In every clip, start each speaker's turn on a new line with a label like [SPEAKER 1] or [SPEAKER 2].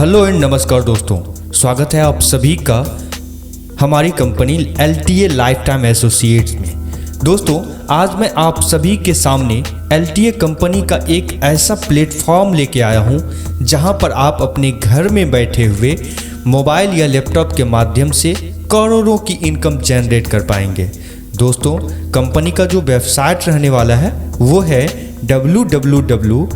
[SPEAKER 1] Hello and नमस्कार दोस्तों, स्वागत है आप सभी का हमारी company LTA life time associates में। दोस्तों, आज मैं आप सभी के सामने LTA कंपनी का एक ऐसा प्लेटफॉर्म लेके आया हूं जहां पर आप अपने घर में बैठे हुए मोबाइल या लैपटॉप के माध्यम से करोड़ों की इनकम जनरेट कर पाएंगे। दोस्तों, कंपनी का जो वेबसाइट रहने वाला है वो है www.ltasite.in।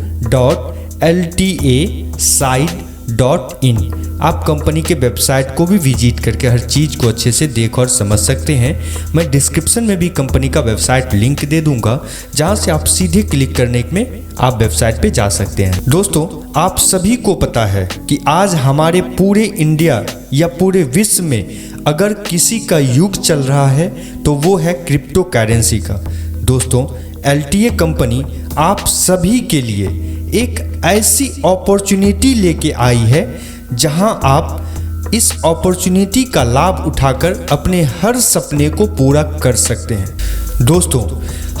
[SPEAKER 1] आप कंपनी के वेबसाइट को भी विजिट करके हर चीज़ को अच्छे से देख और समझ सकते हैं। मैं डिस्क्रिप्शन में भी कंपनी का वेबसाइट लिंक दे दूंगा, जहां से आप सीधे क्लिक करने में आप वेबसाइट पे जा सकते हैं। दोस्तों, आप सभी को पता है कि आज हमारे पूरे इंडिया या पूरे विश्व में अगर किसी का युग चल रहा है तो वो है क्रिप्टो करेंसी का। दोस्तों, LTA कंपनी आप सभी के लिए एक ऐसी अपॉर्चुनिटी लेके आई है जहां आप इस अपॉर्चुनिटी का लाभ उठाकर अपने हर सपने को पूरा कर सकते हैं। दोस्तों,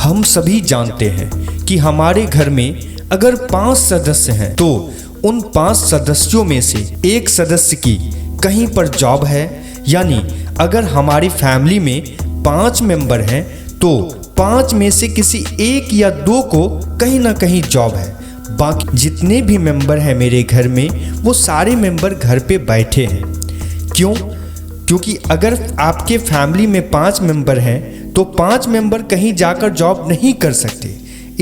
[SPEAKER 1] हम सभी जानते हैं कि हमारे घर में अगर 5 सदस्य हैं तो उन 5 सदस्यों में से एक सदस्य की कहीं पर जॉब है, यानी अगर हमारी फैमिली में 5 मेंबर हैं तो 5 में से किसी एक या 2 को कहीं ना कहीं जॉब है। बाकी जितने भी मेंबर हैं मेरे घर में वो सारे मेंबर घर पे बैठे हैं। क्यों? क्योंकि अगर आपके फैमिली में 5 मेंबर हैं तो 5 मेंबर कहीं जाकर जॉब नहीं कर सकते।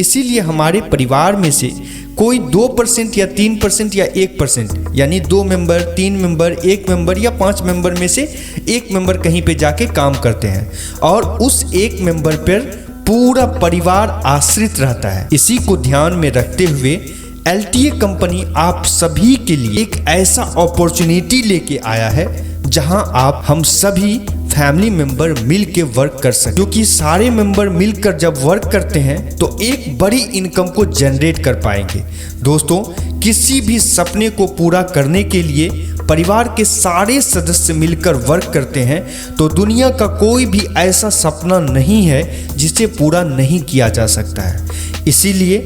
[SPEAKER 1] इसीलिए हमारे परिवार में से कोई 2% या 3% या 1%, यानी 2 मेंबर, 3 मेंबर, 1 मेंबर या 5 मेंबर में से एक मेंबर कहीं पे जाके काम करते हैं और उस एक मेंबर पर पूरा परिवार आश्रित रहता है। इसी को ध्यान में रखते हुए LTA कंपनी आप सभी के लिए एक ऐसा अपॉर्चुनिटी लेके आया है जहां आप हम सभी फैमिली मेंबर मिल के वर्क कर सकते, क्योंकि सारे मेंबर मिलकर जब वर्क करते हैं तो एक बड़ी इनकम को जनरेट कर पाएंगे। दोस्तों, किसी भी सपने को पूरा करने के लिए परिवार के सारे सदस्य मिलकर वर्क करते हैं तो दुनिया का कोई भी ऐसा सपना नहीं है जिसे पूरा नहीं किया जा सकता है। इसीलिए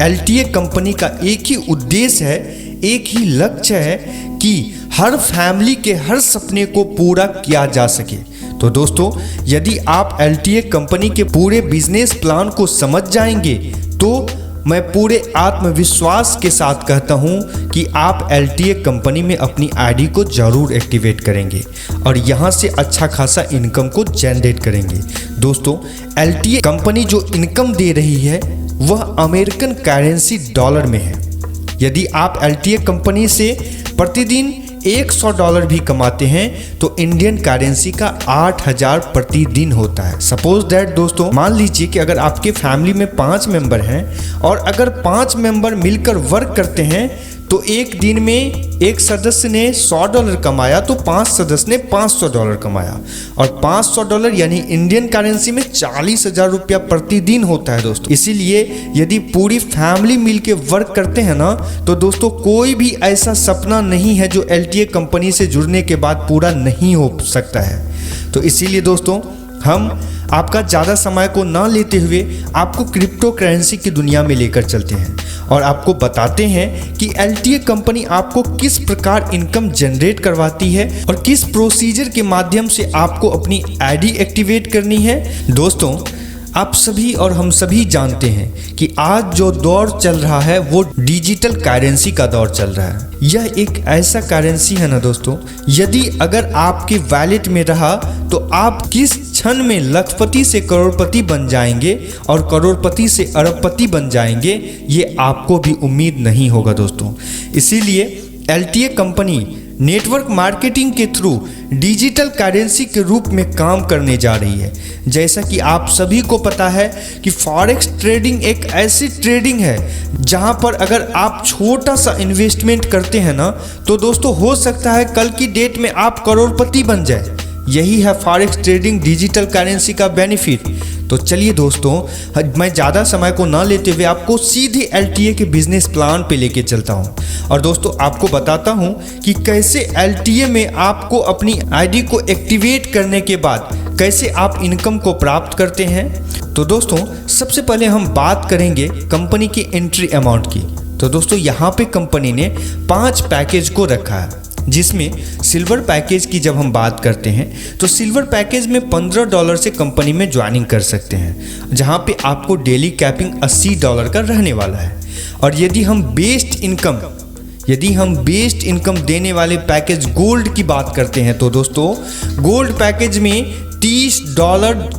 [SPEAKER 1] LTA कंपनी का एक ही उद्देश्य है, एक ही लक्ष्य है कि हर फैमिली के हर सपने को पूरा किया जा सके। तो दोस्तों, यदि आप LTA कंपनी के पूरे बिजनेस प्लान को समझ जाएंगे तो मैं पूरे आत्मविश्वास के साथ कहता हूं कि आप LTA कंपनी में अपनी ID को जरूर एक्टिवेट करेंगे और यहां से अच्छा खासा इनकम को जनरेट करेंगे। दोस्तों, LTA कंपनी जो इनकम दे रही है वह अमेरिकन करेंसी डॉलर में है। यदि आप LTA कंपनी से प्रतिदिन $100 भी कमाते हैं तो इंडियन करेंसी का 8,000 प्रतिदिन होता है। सपोज दैट दोस्तों, मान लीजिए कि अगर आपके फैमिली में 5 मेंबर हैं और अगर 5 मेंबर मिलकर वर्क करते हैं तो एक दिन में एक सदस्य ने $100 कमाया तो 5 सदस्य ने $500 कमाया और $500 यानी इंडियन करेंसी में 40,000 रुपया प्रतिदिन होता है। दोस्तों, इसीलिए यदि पूरी फैमिली मिलके वर्क करते हैं ना तो दोस्तों कोई भी ऐसा सपना नहीं है जो LTA कंपनी से जुड़ने के बाद पूरा नहीं हो सकता है। तो इसीलिए दोस्तों, हम आपका ज़्यादा समय को ना लेते हुए आपको क्रिप्टो करेंसी की दुनिया में लेकर चलते हैं और आपको बताते हैं कि LTA कंपनी आपको किस प्रकार इनकम जनरेट करवाती है और किस प्रोसीजर के माध्यम से आपको अपनी ID एक्टिवेट करनी है। दोस्तों, आप सभी और हम सभी जानते हैं कि आज जो दौर चल रहा है वो डिजिटल करेंसी का दौर चल रहा है। यह एक ऐसा करेंसी है ना दोस्तों, यदि अगर आपके वॉलेट में रहा तो आप किस क्षण में लखपति से करोड़पति बन जाएंगे और करोड़पति से अरबपति बन जाएंगे, ये आपको भी उम्मीद नहीं होगा दोस्तों। इसीलिए LTA कंपनी नेटवर्क मार्केटिंग के थ्रू डिजिटल करेंसी के रूप में काम करने जा रही है। जैसा कि आप सभी को पता है कि फॉरेक्स ट्रेडिंग एक ऐसी ट्रेडिंग है जहां पर अगर आप छोटा सा इन्वेस्टमेंट करते हैं ना तो दोस्तों हो सकता है कल की डेट में आप करोड़पति बन जाए। यही है फॉरेक्स ट्रेडिंग डिजिटल करेंसी का बेनिफिट। तो चलिए दोस्तों, मैं ज़्यादा समय को ना लेते हुए आपको सीधे LTA के बिजनेस प्लान पे लेके चलता हूं और दोस्तों आपको बताता हूं कि कैसे LTA में आपको अपनी ID को एक्टिवेट करने के बाद कैसे आप इनकम को प्राप्त करते हैं। तो दोस्तों, सबसे पहले हम बात करेंगे कंपनी की एंट्री अमाउंट की। तो दोस्तों यहाँ पे कंपनी ने 5 पैकेज को रखा है, जिसमें सिल्वर पैकेज की जब हम बात करते हैं तो सिल्वर पैकेज में $15 से कंपनी में ज्वाइनिंग कर सकते हैं, जहाँ पे आपको डेली कैपिंग $80 का रहने वाला है। और यदि हम बेस्ट इनकम देने वाले पैकेज गोल्ड की बात करते हैं तो दोस्तों गोल्ड पैकेज में $30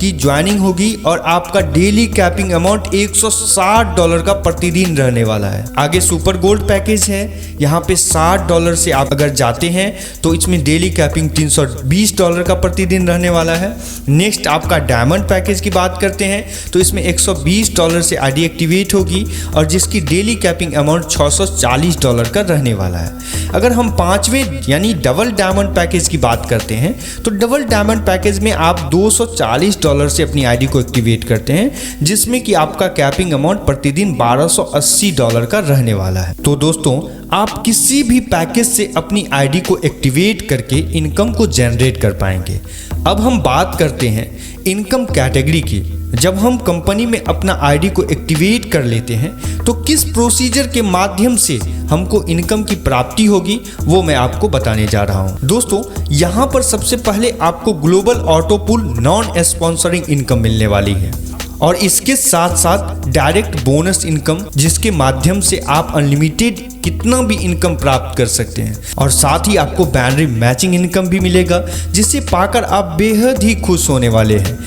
[SPEAKER 1] की ज्वाइनिंग होगी और आपका डेली कैपिंग अमाउंट $160 का प्रतिदिन रहने वाला है। आगे सुपर गोल्ड पैकेज है, यहाँ पे $60 से आप अगर जाते हैं तो इसमें डेली कैपिंग $320 का प्रतिदिन रहने वाला है। नेक्स्ट आपका डायमंड पैकेज की बात करते हैं तो इसमें $120 से आईडी एक्टिवेट होगी और जिसकी डेली कैपिंग अमाउंट $640 का रहने वाला है। अगर हम 5वें यानी डबल डायमंड पैकेज की बात करते हैं तो डबल डायमंड पैकेज में आप $240 से अपनी आईडी को एक्टिवेट करते हैं, जिसमें कि आपका कैपिंग अमाउंट प्रतिदिन $1280 का रहने वाला है। तो दोस्तों आप किसी भी पैकेज से अपनी आईडी को एक्टिवेट करके इनकम को जनरेट कर पाएंगे। अब हम बात करते हैं इनकम कैटेगरी की। जब हम कंपनी में अपना आईडी को एक्टिवेट कर लेते हैं तो किस प्रोसीजर के माध्यम से हमको इनकम की प्राप्ति होगी वो मैं आपको बताने जा रहा हूं। दोस्तों यहां पर सबसे पहले आपको global auto pool non sponsoring income मिलने वाली है और इसके साथ साथ डायरेक्ट बोनस इनकम, जिसके माध्यम से आप अनलिमिटेड कितना भी इनकम प्राप्त कर सकते हैं। और साथ ही आपको बाइनरी मैचिंग इनकम भी मिलेगा, जिसे पाकर आप बेहद ही खुश होने वाले हैं।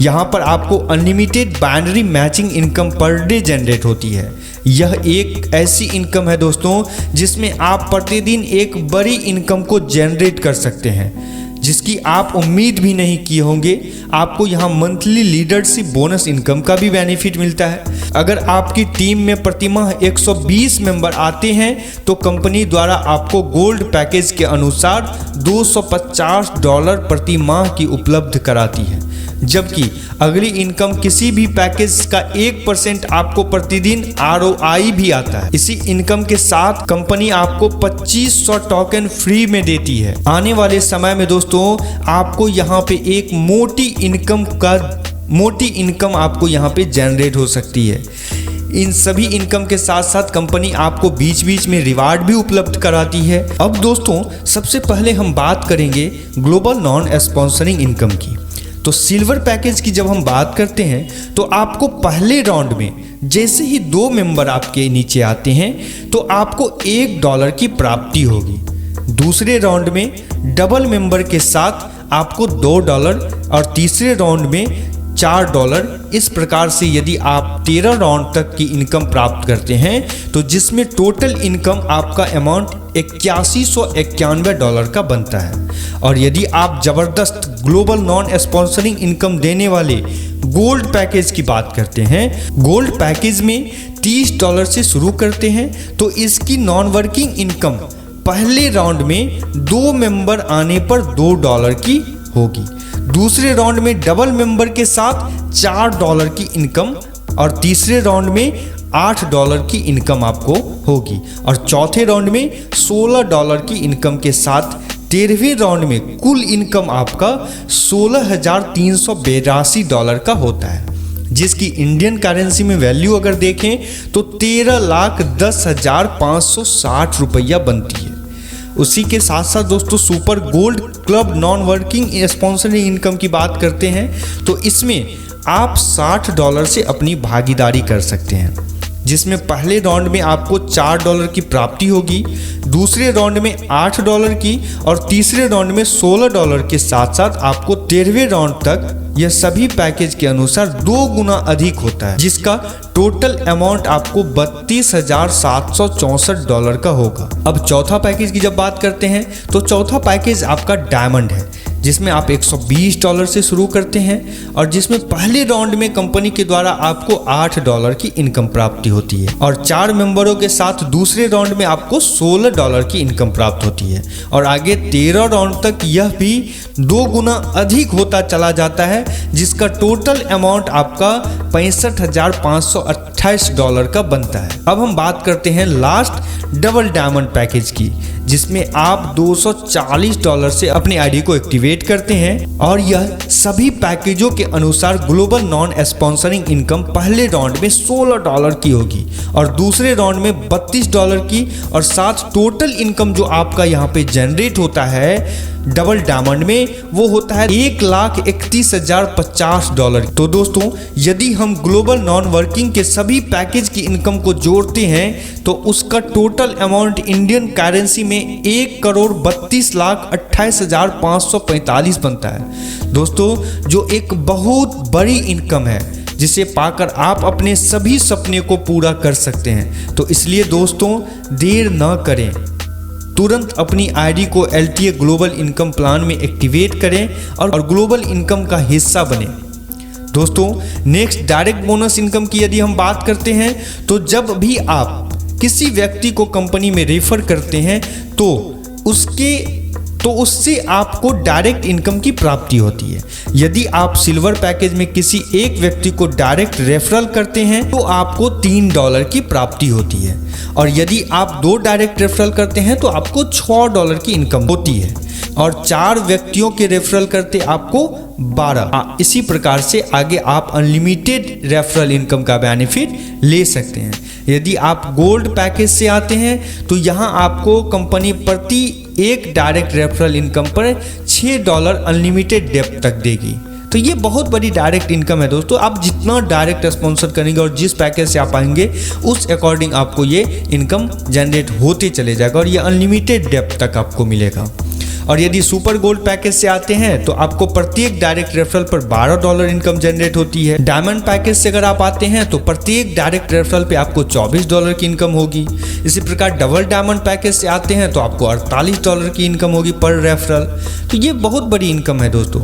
[SPEAKER 1] यहाँ पर आपको unlimited binary matching income per day generate होती है। यह एक ऐसी इनकम है दोस्तों जिसमें आप प्रतिदिन एक बड़ी इनकम को जनरेट कर सकते हैं, जिसकी आप उम्मीद भी नहीं किए होंगे। आपको यहाँ मंथली लीडरशिप बोनस इनकम का भी बेनिफिट मिलता है। अगर आपकी टीम में प्रतिमाह 120 मेंबर आते हैं तो कंपनी द्वारा आपको गोल्ड पैकेज के अनुसार $250 प्रति माह की उपलब्ध कराती है, जबकि अगली इनकम किसी भी पैकेज का 1% आपको प्रतिदिन ROI भी आता है। इसी इनकम के साथ कंपनी आपको 2500 टोकन फ्री में देती है। आने वाले समय में दोस्तों आपको यहाँ पे एक मोटी इनकम आपको यहाँ पे जनरेट हो सकती है। इन सभी इनकम के साथ साथ कंपनी आपको बीच बीच में रिवार्ड भी उपलब्ध कराती है। अब दोस्तों सबसे पहले हम बात करेंगे ग्लोबल नॉन स्पॉन्सरिंग इनकम की। तो सिल्वर पैकेज की जब हम बात करते हैं तो आपको पहले राउंड में जैसे ही 2 मेंबर आपके नीचे आते हैं तो आपको $1 की प्राप्ति होगी। दूसरे राउंड में डबल मेंबर के साथ आपको $2 और तीसरे राउंड में $4। इस प्रकार से यदि आप 13 राउंड तक की इनकम प्राप्त करते हैं तो जिसमें टोटल इनकम आपका अमाउंट $8191 का बनता है। और यदि आप जबरदस्त ग्लोबल नॉन स्पॉन्सरिंग इनकम देने वाले गोल्ड पैकेज की बात करते हैं, गोल्ड पैकेज में $30 से शुरू करते हैं तो इसकी नॉन वर्किंग इनकम पहले राउंड में 2 मेंबर आने पर $2 की होगी। दूसरे राउंड में डबल मेंबर के साथ $4 की इनकम और तीसरे राउंड में $8 की इनकम आपको होगी और चौथे राउंड में $16 की इनकम के साथ 13वें राउंड में कुल इनकम आपका $16,382 का होता है, जिसकी इंडियन करेंसी में वैल्यू अगर देखें तो 13,10,560 रुपया बनती है। उसी के साथ साथ दोस्तों super gold club non working sponsoring income की बात करते हैं तो इसमें आप $60 से अपनी भागीदारी कर सकते हैं, जिसमें पहले राउंड में आपको $4 की प्राप्ति होगी, दूसरे राउंड में $8 की और तीसरे राउंड में $16 के साथ साथ आपको 13वें राउंड तक यह सभी पैकेज के अनुसार 2 गुना अधिक होता है, जिसका टोटल अमाउंट आपको $32,764 का होगा। अब चौथा पैकेज की जब बात करते हैं तो चौथा पैकेज आपका डायमंड है, जिसमें आप $120 से शुरू करते हैं और जिसमें पहले राउंड में कंपनी के द्वारा आपको $8 की इनकम प्राप्ति होती है और 4 मेंबरों के साथ दूसरे राउंड में आपको $16 की इनकम प्राप्त होती है और आगे 13 राउंड तक यह भी 2 गुना अधिक होता चला जाता है, जिसका टोटल अमाउंट आपका $65,528 का बनता है। अब हम बात करते हैं लास्ट डबल डायमंड पैकेज की, जिसमें आप $240 से अपनी आईडी को एक्टिवेट करते हैं और यह सभी पैकेजों के अनुसार ग्लोबल नॉन स्पॉन्सरिंग इनकम पहले राउंड में $16 की होगी और दूसरे राउंड में $32 की, और साथ टोटल इनकम जो आपका यहाँ पे जनरेट होता है डबल डायमंड में वो होता है $1,31,050। तो दोस्तों यदि हम ग्लोबल नॉन वर्किंग के सभी पैकेज की इनकम को जोड़ते हैं तो उसका टोटल अमाउंट इंडियन करेंसी में 1,32,28,545 बनता है दोस्तों, जो एक बहुत बड़ी इनकम है जिसे पाकर आप अपने सभी सपने को पूरा कर सकते हैं। तो इसलिए दोस्तों देर न करें, तुरंत अपनी आईडी को LTA ग्लोबल इनकम प्लान में एक्टिवेट करें और ग्लोबल इनकम का हिस्सा बने। दोस्तों नेक्स्ट डायरेक्ट बोनस इनकम की यदि हम बात करते हैं तो जब भी आप किसी व्यक्ति को कंपनी में रेफर करते हैं तो उससे आपको डायरेक्ट इनकम की प्राप्ति होती है। यदि आप सिल्वर पैकेज में किसी एक व्यक्ति को डायरेक्ट रेफरल करते हैं तो आपको $3 की प्राप्ति होती है, और यदि आप 2 डायरेक्ट रेफरल करते हैं तो आपको $6 की इनकम होती है, और 4 व्यक्तियों के रेफरल करते आपको 12। इसी प्रकार से आगे आप अनलिमिटेड रेफरल इनकम का बेनिफिट ले सकते हैं। यदि आप गोल्ड पैकेज से आते हैं तो यहाँ आपको कंपनी प्रति एक डायरेक्ट रेफरल इनकम पर $6 अनलिमिटेड डेप्थ तक देगी। तो ये बहुत बड़ी डायरेक्ट इनकम है दोस्तों। आप जितना डायरेक्ट स्पॉन्सर करेंगे और जिस पैकेज से आप आएंगे उस अकॉर्डिंग आपको ये इनकम जनरेट होते चले जाएगा और ये अनलिमिटेड डेप्थ तक आपको मिलेगा। और यदि सुपर गोल्ड पैकेज से आते हैं तो आपको प्रत्येक डायरेक्ट रेफरल पर $12 इनकम जनरेट होती है। डायमंड पैकेज से अगर आप आते हैं तो प्रत्येक डायरेक्ट रेफरल पे आपको $24 की इनकम होगी। इसी प्रकार डबल डायमंड पैकेज से आते हैं तो आपको $48 की इनकम होगी पर रेफरल। तो ये बहुत बड़ी इनकम है दोस्तों।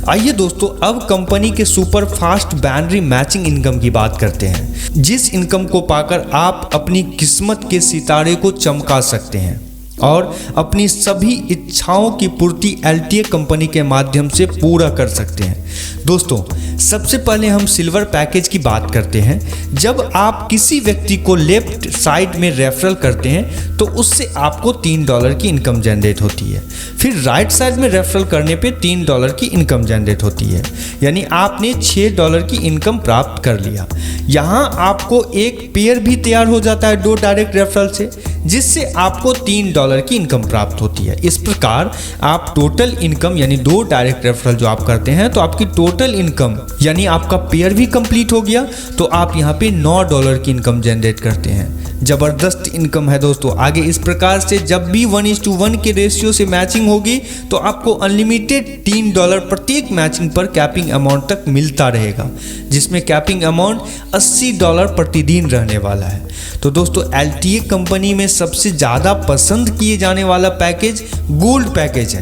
[SPEAKER 1] आइए दोस्तों अब कंपनी के super fast binary matching income की बात करते हैं, जिस इनकम को पाकर आप अपनी किस्मत के सितारे को चमका सकते हैं और अपनी सभी इच्छाओं की पूर्ति LTA कंपनी के माध्यम से पूरा कर सकते हैं। दोस्तों सबसे पहले हम सिल्वर पैकेज की बात करते हैं। जब आप किसी व्यक्ति को लेफ्ट साइड में रेफरल करते हैं तो उससे आपको $3 की इनकम जनरेट होती है। फिर राइट साइड में रेफरल करने पे $3 की इनकम जनरेट होती है, यानी आपने $6 की इनकम प्राप्त कर लिया। यहाँ आपको एक पेयर भी तैयार हो जाता है 2 डायरेक्ट रेफरल से, जिससे आपको $3 की इनकम प्राप्त होती है। इस प्रकार आप टोटल इनकम यानी 2 डायरेक्ट रेफरल जो आप करते हैं तो आपकी टोटल इनकम यानी आपका पेयर भी कंप्लीट हो गया तो आप यहाँ पे $9 की इनकम जनरेट करते हैं। जबरदस्त इनकम है दोस्तों। आगे इस प्रकार से जब भी 1:1 के रेशियो से मैचिंग होगी तो आपको अनलिमिटेड $3 प्रत्येक मैचिंग पर कैपिंग अमाउंट तक मिलता रहेगा, जिसमें कैपिंग अमाउंट $80 प्रतिदिन रहने वाला है। तो दोस्तों LTA कंपनी में सबसे ज़्यादा पसंद किए जाने वाला पैकेज गोल्ड पैकेज है,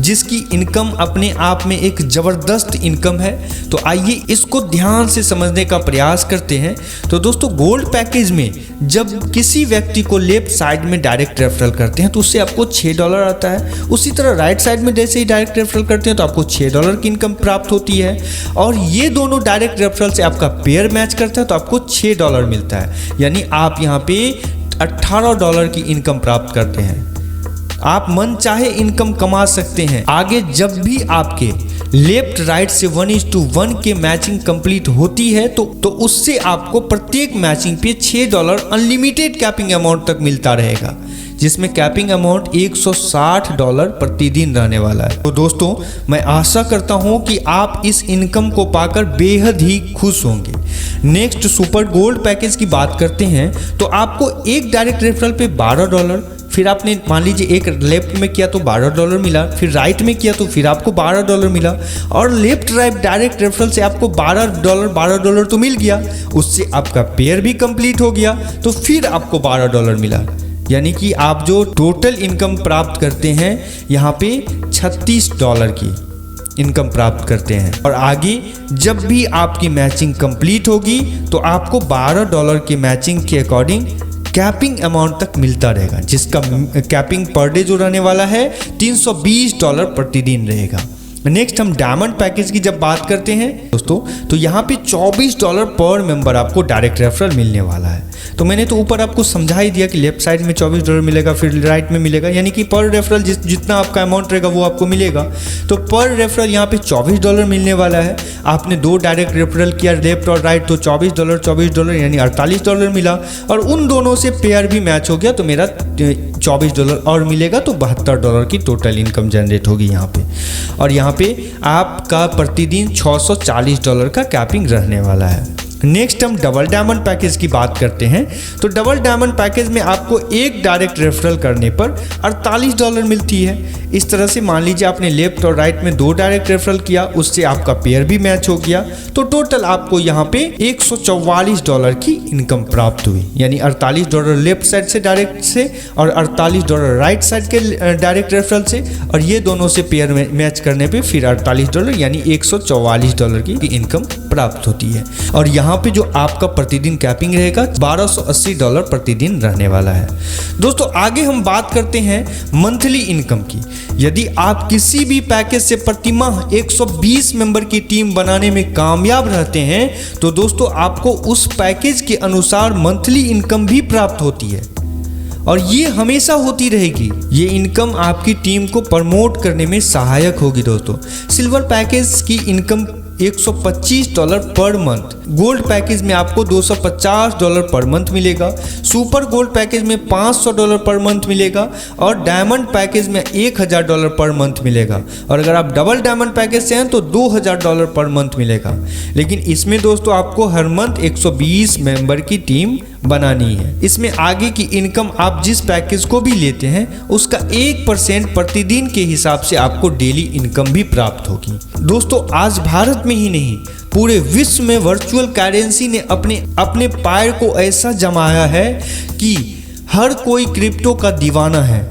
[SPEAKER 1] जिसकी इनकम अपने आप में एक ज़बरदस्त इनकम है। तो आइए इसको ध्यान से समझने का प्रयास करते हैं। तो दोस्तों गोल्ड पैकेज में जब किसी व्यक्ति को लेफ्ट साइड में डायरेक्ट रेफरल करते हैं तो उससे आपको $6 आता है। उसी तरह राइट साइड में जैसे ही डायरेक्ट रेफरल करते हैं तो आपको $6 की इनकम प्राप्त होती है, और ये दोनों डायरेक्ट रेफरल से आपका पेयर मैच करता है तो आपको $6 मिलता है, यानी आप यहाँ पे $18 की इनकम प्राप्त करते हैं। आप मन चाहे इनकम कमा सकते हैं। आगे जब भी आपके लेफ्ट राइट से 1:1 के मैचिंग कंप्लीट होती है तो उससे आपको प्रत्येक मैचिंग पे $6 अनलिमिटेड कैपिंग अमाउंट तक मिलता रहेगा, जिसमें कैपिंग अमाउंट $160 प्रतिदिन रहने वाला है। तो दोस्तों मैं आशा करता हूं कि आप इस इनकम को पाकर बेहद ही खुश होंगे। नेक्स्ट सुपर गोल्ड पैकेज की बात करते हैं तो आपको एक डायरेक्ट रेफरल पे $12, फिर आपने मान लीजिए एक लेफ्ट में किया तो $12 मिला, फिर राइट में किया तो फिर आपको $12 मिला, और लेफ्ट राइट डायरेक्ट रेफरल से आपको $12 तो मिल गया, उससे आपका पेयर भी कंप्लीट हो गया तो फिर आपको $12 मिला, यानी कि आप जो टोटल इनकम प्राप्त करते हैं यहाँ पे $36 की इनकम प्राप्त करते हैं। और आगे जब भी आपकी मैचिंग कंप्लीट होगी तो आपको $12 की मैचिंग के अकॉर्डिंग कैपिंग अमाउंट तक मिलता रहेगा, जिसका कैपिंग पर डे जो रहने वाला है $320 प्रतिदिन रहेगा। नेक्स्ट हम डायमंड पैकेज की जब बात करते हैं दोस्तों, तो यहाँ पे $24 पर मेंबर आपको डायरेक्ट रेफरल मिलने वाला है। तो मैंने तो ऊपर आपको समझा ही दिया कि लेफ्ट साइड में $24 मिलेगा, फिर राइट में मिलेगा, यानी कि पर रेफरल जितना आपका अमाउंट रहेगा वो आपको मिलेगा। तो पर रेफरल यहाँ पे $24 मिलने वाला है। आपने 2 डायरेक्ट रेफरल किया लेफ्ट और राइट, तो $24 यानी $48 मिला, और उन दोनों से पेयर भी मैच हो गया तो मेरा $24 और मिलेगा, तो $72 की टोटल इनकम जनरेट होगी यहाँ पे। और यहाँ पे आपका प्रतिदिन $640 का कैपिंग रहने वाला है। नेक्स्ट हम डबल डायमंड पैकेज की बात करते हैं। तो डबल डायमंड पैकेज में आपको एक डायरेक्ट रेफरल करने पर $48 मिलती है। इस तरह से मान लीजिए आपने लेफ्ट और राइट में 2 डायरेक्ट रेफरल किया, उससे आपका पेयर भी मैच हो गया, तो टोटल आपको यहाँ पे $144 की इनकम प्राप्त हुई, यानी $48 लेफ्ट साइड से डायरेक्ट से और $48 राइट साइड के डायरेक्ट रेफरल से, और ये दोनों से पेयर मैच करने पे फिर $48 यानी $144 की इनकम प्राप्त होती है। और यहाँ पे जो आपका प्रतिदिन कैपिंग रहेगा $1280 प्रतिदिन रहने वाला है। दोस्तों आगे हम बात करते हैं मंथली इनकम की। यदि आप किसी भी पैकेज से प्रति माह 120 मेंबर की टीम बनाने में कामयाब रहते हैं, तो दोस्तों आपको उस पैकेज के अनुसार मंथली इनकम भी प्राप्त होती है, और ये हमेशा होती रहेगी। ये इनकम आपकी टीम को प्रमोट करने में सहायक होगी। दोस्तों सिल्वर पैकेज की income $125 per month, gold package में आपको $250 पर मंथ मिलेगा, सुपर गोल्ड पैकेज में $500 पर मंथ मिलेगा, और डायमंड पैकेज में $1000 पर मंथ मिलेगा, और अगर आप डबल डायमंड पैकेज से हैं तो $2000 पर मंथ मिलेगा। लेकिन इसमें दोस्तों आपको हर मंथ 120 मेंबर की टीम बनानी है। इसमें आगे की इनकम आप जिस पैकेज को भी लेते हैं उसका 1% प्रतिदिन के हिसाब से आपको डेली इनकम भी प्राप्त होगी। दोस्तों आज भारत में ही नहीं पूरे विश्व में वर्चुअल करेंसी ने अपने पैर को ऐसा जमाया है कि हर कोई क्रिप्टो का दीवाना है।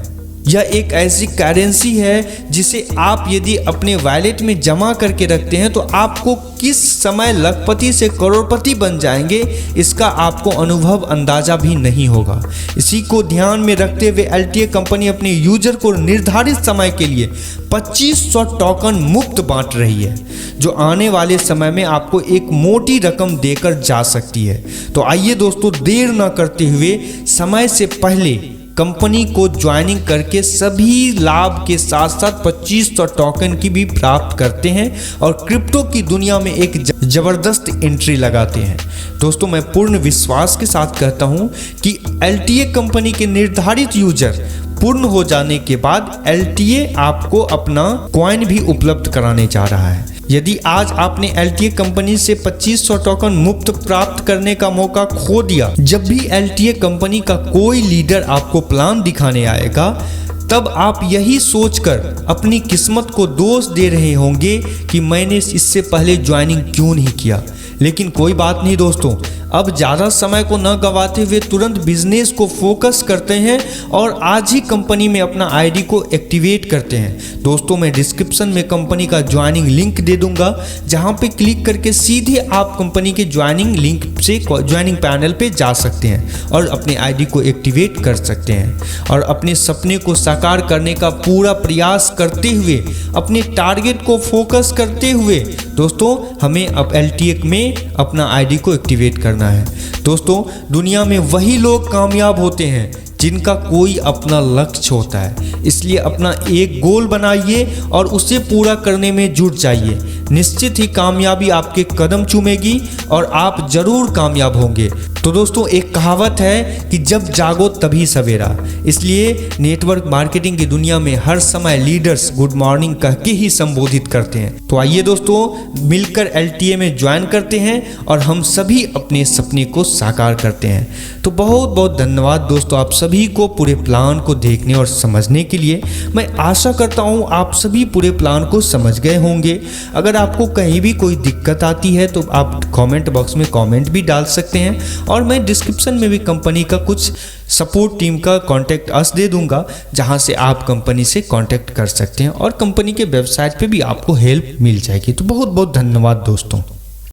[SPEAKER 1] यह एक ऐसी करेंसी है जिसे आप यदि अपने वॉलेट में जमा करके रखते हैं तो आपको किस समय लखपति से करोड़पति बन जाएंगे इसका आपको अनुभव अंदाजा भी नहीं होगा। इसी को ध्यान में रखते हुए LTA कंपनी अपने यूजर को निर्धारित समय के लिए 2500 टोकन मुफ्त बांट रही है, जो आने वाले समय में आपको एक मोटी रकम देकर जा सकती है। तो आइए दोस्तों देर न करते हुए समय से पहले कंपनी को ज्वाइनिंग करके सभी लाभ के साथ साथ 2500 टोकन की भी प्राप्त करते हैं और क्रिप्टो की दुनिया में एक जबरदस्त एंट्री लगाते हैं। दोस्तों मैं पूर्ण विश्वास के साथ कहता हूं कि LTA कंपनी के निर्धारित यूजर पूर्ण हो जाने के बाद LTA आपको अपना कॉइन भी उपलब्ध कराने जा रहा है। यदि आज आपने LTA कंपनी से 2500 टोकन मुफ्त प्राप्त करने का मौका खो दिया, जब भी LTA कंपनी का कोई लीडर आपको प्लान दिखाने आएगा तब आप यही सोचकर अपनी किस्मत को दोष दे रहे होंगे कि मैंने इससे पहले ज्वाइनिंग क्यों नहीं किया। लेकिन कोई बात नहीं दोस्तों, अब ज़्यादा समय को न गंवाते हुए तुरंत बिजनेस को फोकस करते हैं और आज ही कंपनी में अपना आईडी को एक्टिवेट करते हैं। दोस्तों मैं डिस्क्रिप्शन में कंपनी का ज्वाइनिंग लिंक दे दूंगा, जहां पे क्लिक करके सीधे आप कंपनी के ज्वाइनिंग लिंक से ज्वाइनिंग पैनल पे जा सकते हैं और अपने आईडी को एक्टिवेट कर सकते हैं और अपने सपने को साकार करने का पूरा प्रयास करते हुए, अपने टारगेट को फोकस करते हुए दोस्तों हमें अब LTA में अपना आईडी को एक्टिवेट करना है। दोस्तों दुनिया में वही लोग कामयाब होते हैं जिनका कोई अपना लक्ष्य होता है, इसलिए अपना एक गोल बनाइए और उसे पूरा करने में जुट जाइए। निश्चित ही कामयाबी आपके कदम चूमेगी और आप जरूर कामयाब होंगे। तो दोस्तों एक कहावत है कि जब जागो तभी सवेरा, इसलिए नेटवर्क मार्केटिंग की दुनिया में हर समय लीडर्स गुड मॉर्निंग कह के ही संबोधित करते हैं। तो आइए दोस्तों मिलकर LTA में ज्वाइन करते हैं और हम सभी अपने सपने को साकार करते हैं। तो बहुत बहुत धन्यवाद दोस्तों आप सभी को पूरे प्लान को देखने और समझने के लिए। मैं आशा करता हूँ आप सभी पूरे प्लान को समझ गए होंगे। अगर आपको कहीं भी कोई दिक्कत आती है तो आप कमेंट बॉक्स में कमेंट भी डाल सकते हैं और मैं डिस्क्रिप्शन में भी कंपनी का कुछ सपोर्ट टीम का कॉन्टैक्ट अस दे दूंगा, जहां से आप कंपनी से कॉन्टैक्ट कर सकते हैं और कंपनी के वेबसाइट पे भी आपको हेल्प मिल जाएगी। तो बहुत बहुत धन्यवाद दोस्तों।